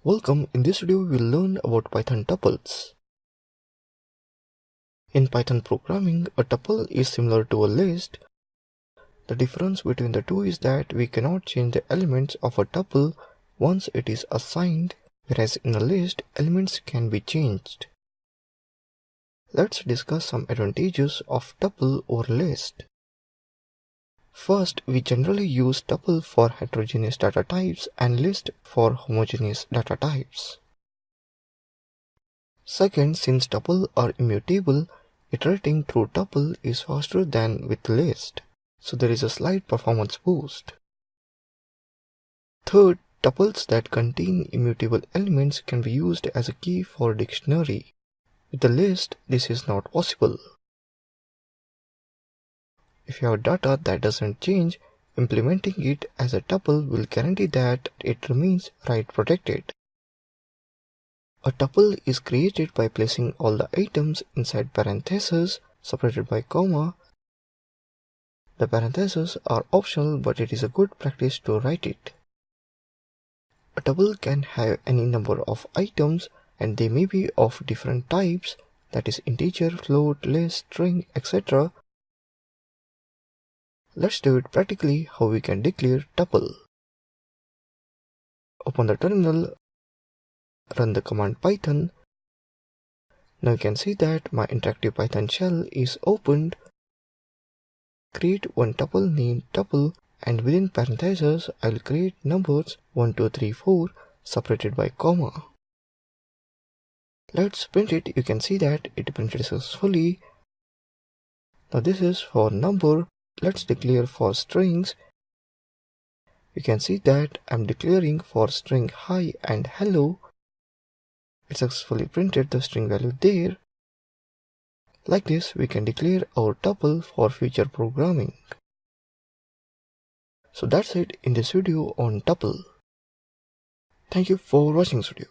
Welcome, in this video we will learn about Python tuples. In Python programming, a tuple is similar to a list. The difference between the two is that we cannot change the elements of a tuple once it is assigned, whereas in a list, elements can be changed. Let's discuss some advantages of tuple over list. First, we generally use tuple for heterogeneous data types and list for homogeneous data types. Second, since tuple are immutable, iterating through tuple is faster than with list, so there is a slight performance boost. Third, tuples that contain immutable elements can be used as a key for dictionary. With the list, this is not possible. If you have data that doesn't change, implementing it as a tuple will guarantee that it remains write protected. A tuple is created by placing all the items inside parentheses separated by comma. The parentheses are optional, but it is a good practice to write it. A tuple can have any number of items and they may be of different types, that is integer, float, list, string, etc. Let's do it practically how we can declare tuple. Open the terminal, run the command Python. Now you can see that my interactive Python shell is opened. Create one tuple named tuple, and within parentheses I will create numbers 1, 2, 3, 4 separated by comma. Let's print it. You can see that it printed successfully. Now this is for number. Let's declare for strings. You can see that I'm declaring for string hi and hello. It successfully printed the string value there. Like this, we can declare our tuple for future programming. So that's it in this video on tuple. Thank you for watching this video.